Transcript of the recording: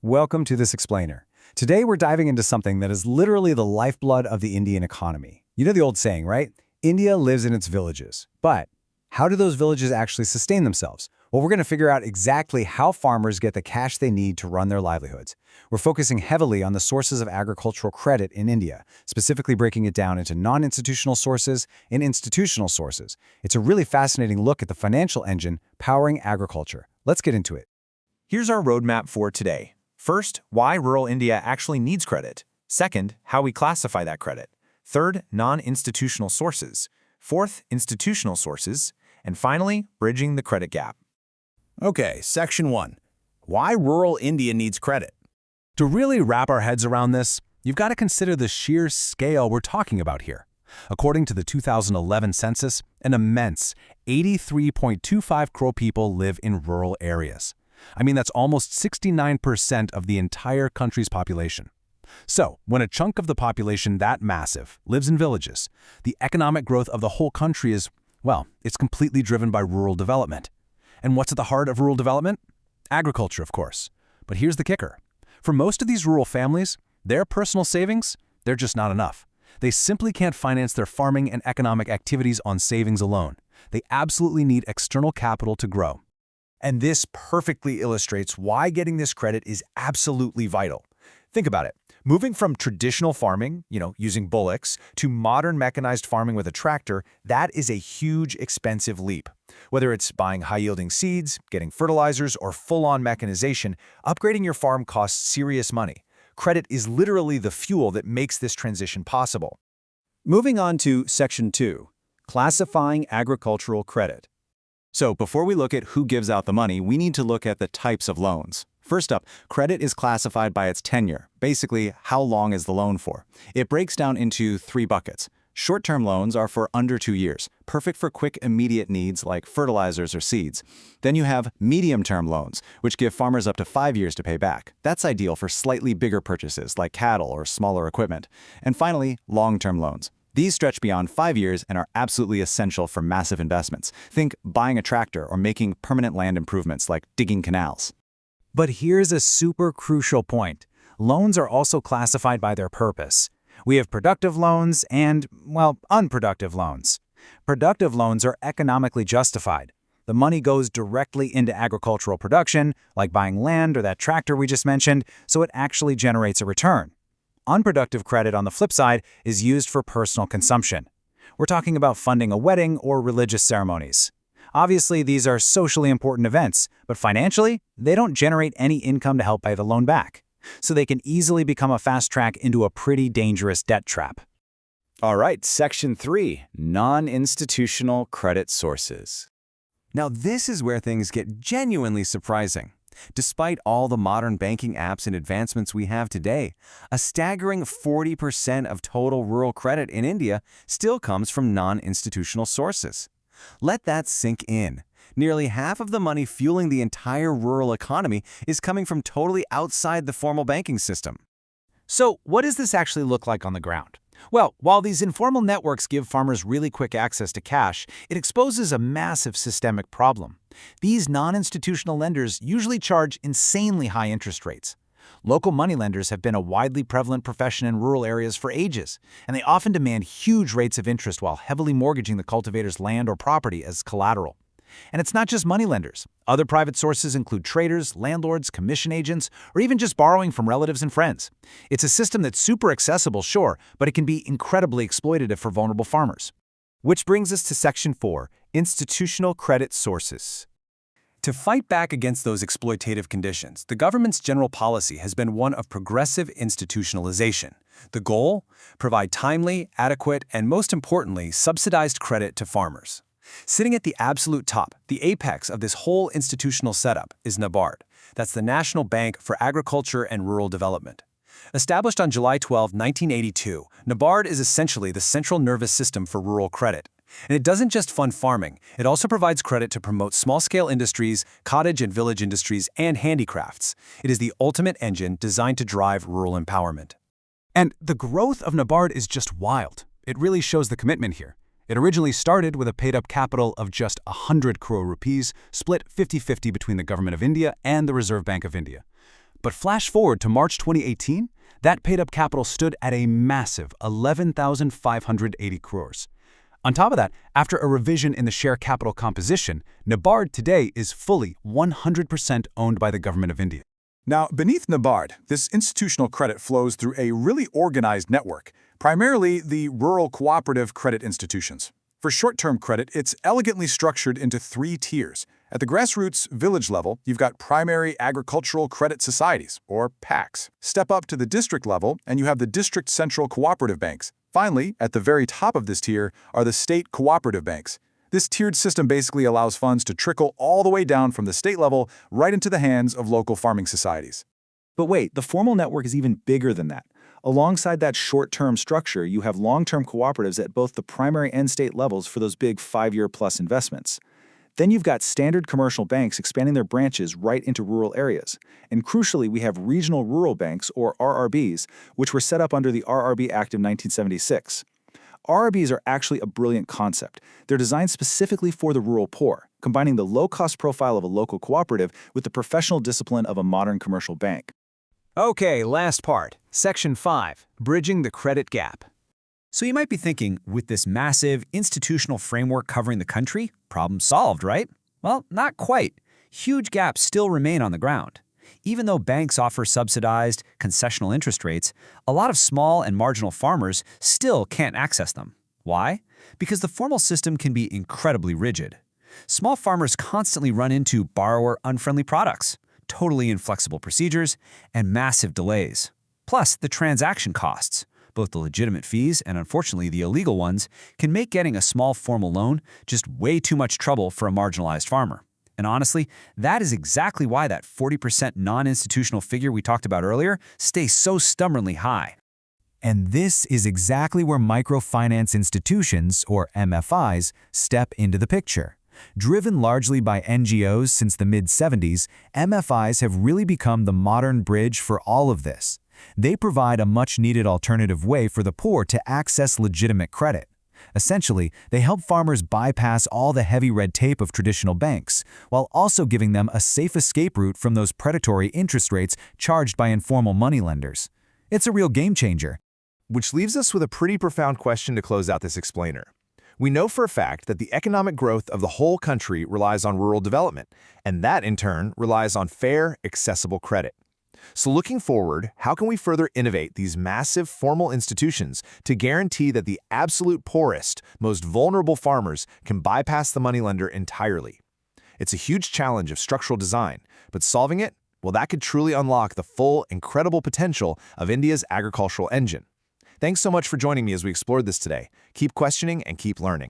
Welcome to This Explainer. Today we're diving into something that is literally the lifeblood of the Indian economy. You know the old saying, right? India lives in its villages. But how do those villages actually sustain themselves? Well, we're going to figure out exactly how farmers get the cash they need to run their livelihoods. We're focusing heavily on the sources of agricultural credit in India, specifically breaking it down into non-institutional sources and institutional sources. It's a really fascinating look at the financial engine powering agriculture. Let's get into it. Here's our roadmap for today. First, why rural India actually needs credit. Second, how we classify that credit. Third, non-institutional sources. Fourth, institutional sources. And finally, bridging the credit gap. Okay, Section 1. Why rural India needs credit. To really wrap our heads around this, you've got to consider the sheer scale we're talking about here. According to the 2011 census, an immense 83.25 crore people live in rural areas. I mean, that's almost 69% of the entire country's population. So, when a chunk of the population that massive lives in villages, the economic growth of the whole country is, well, it's completely driven by rural development. And what's at the heart of rural development? Agriculture, of course. But here's the kicker. For most of these rural families, their personal savings, they're just not enough. They simply can't finance their farming and economic activities on savings alone. They absolutely need external capital to grow. And this perfectly illustrates why getting this credit is absolutely vital. Think about it. Moving from traditional farming, using bullocks, to modern mechanized farming with a tractor, that is a huge, expensive leap. Whether it's buying high-yielding seeds, getting fertilizers, or full-on mechanization, upgrading your farm costs serious money. Credit is literally the fuel that makes this transition possible. Moving on to Section 2. Classifying agricultural credit. So before we look at who gives out the money, we need to look at the types of loans. First up, credit is classified by its tenure, basically how long is the loan for. It breaks down into three buckets. Short-term loans are for under 2 years, perfect for quick immediate needs like fertilizers or seeds. Then you have medium-term loans, which give farmers up to 5 years to pay back. That's ideal for slightly bigger purchases like cattle or smaller equipment. And finally, long-term loans. These stretch beyond 5 years and are absolutely essential for massive investments. Think buying a tractor or making permanent land improvements like digging canals. But here's a super crucial point. Loans are also classified by their purpose. We have productive loans and, well, unproductive loans. Productive loans are economically justified. The money goes directly into agricultural production, like buying land or that tractor we just mentioned, so it actually generates a return. Unproductive credit, on the flip side, is used for personal consumption. We're talking about funding a wedding or religious ceremonies. Obviously, these are socially important events, but financially, they don't generate any income to help pay the loan back. So they can easily become a fast track into a pretty dangerous debt trap. All right, Section 3, non-institutional credit sources. Now, this is where things get genuinely surprising. Despite all the modern banking apps and advancements we have today, a staggering 40% of total rural credit in India still comes from non-institutional sources. Let that sink in. Nearly half of the money fueling the entire rural economy is coming from totally outside the formal banking system. So, what does this actually look like on the ground? Well, while these informal networks give farmers really quick access to cash, it exposes a massive systemic problem. These non-institutional lenders usually charge insanely high interest rates. Local moneylenders have been a widely prevalent profession in rural areas for ages, and they often demand huge rates of interest while heavily mortgaging the cultivator's land or property as collateral. And it's not just moneylenders. Other private sources include traders, landlords, commission agents, or even just borrowing from relatives and friends. It's a system that's super accessible, sure, but it can be incredibly exploitative for vulnerable farmers. Which brings us to Section 4, institutional credit sources. To fight back against those exploitative conditions, the government's general policy has been one of progressive institutionalization. The goal? Provide timely, adequate, and most importantly, subsidized credit to farmers. Sitting at the absolute top, the apex of this whole institutional setup, is NABARD. That's the National Bank for Agriculture and Rural Development. Established on July 12, 1982, NABARD is essentially the central nervous system for rural credit. And it doesn't just fund farming, it also provides credit to promote small-scale industries, cottage and village industries, and handicrafts. It is the ultimate engine designed to drive rural empowerment. And the growth of NABARD is just wild. It really shows the commitment here. It originally started with a paid-up capital of just 100 crore rupees, split 50-50 between the Government of India and the Reserve Bank of India. But flash forward to March 2018, that paid-up capital stood at a massive 11,580 crores. On top of that, after a revision in the share capital composition, NABARD today is fully 100% owned by the Government of India. Now, beneath NABARD, this institutional credit flows through a really organized network, primarily the rural cooperative credit institutions. For short-term credit, it's elegantly structured into 3 tiers. At the grassroots village level, you've got primary agricultural credit societies, or PACs. Step up to the district level, and you have the district central cooperative banks. Finally, at the very top of this tier are the state cooperative banks. This tiered system basically allows funds to trickle all the way down from the state level right into the hands of local farming societies. But wait, the formal network is even bigger than that. Alongside that short-term structure, you have long-term cooperatives at both the primary and state levels for those big 5-year-plus investments. Then you've got standard commercial banks expanding their branches right into rural areas. And crucially, we have regional rural banks, or RRBs, which were set up under the RRB Act of 1976. RRBs are actually a brilliant concept. They're designed specifically for the rural poor, combining the low-cost profile of a local cooperative with the professional discipline of a modern commercial bank. Okay, last part. Section 5, Bridging the Credit Gap. So you might be thinking, with this massive institutional framework covering the country, problem solved, right? Well, not quite. Huge gaps still remain on the ground. Even though banks offer subsidized, concessional interest rates, a lot of small and marginal farmers still can't access them. Why? Because the formal system can be incredibly rigid. Small farmers constantly run into borrower-unfriendly products, totally inflexible procedures, and massive delays. Plus, the transaction costs, both the legitimate fees and unfortunately the illegal ones, can make getting a small formal loan just way too much trouble for a marginalized farmer. And honestly, that is exactly why that 40% non-institutional figure we talked about earlier stays so stubbornly high. And this is exactly where microfinance institutions, or MFIs, step into the picture. Driven largely by NGOs since the mid-70s, MFIs have really become the modern bridge for all of this. They provide a much-needed alternative way for the poor to access legitimate credit. Essentially, they help farmers bypass all the heavy red tape of traditional banks, while also giving them a safe escape route from those predatory interest rates charged by informal moneylenders. It's a real game changer. Which leaves us with a pretty profound question to close out this explainer. We know for a fact that the economic growth of the whole country relies on rural development, and that in turn relies on fair, accessible credit. So looking forward, how can we further innovate these massive formal institutions to guarantee that the absolute poorest, most vulnerable farmers can bypass the moneylender entirely? It's a huge challenge of structural design, but solving it, well, that could truly unlock the full, incredible potential of India's agricultural engine. Thanks so much for joining me as we explored this today. Keep questioning and keep learning.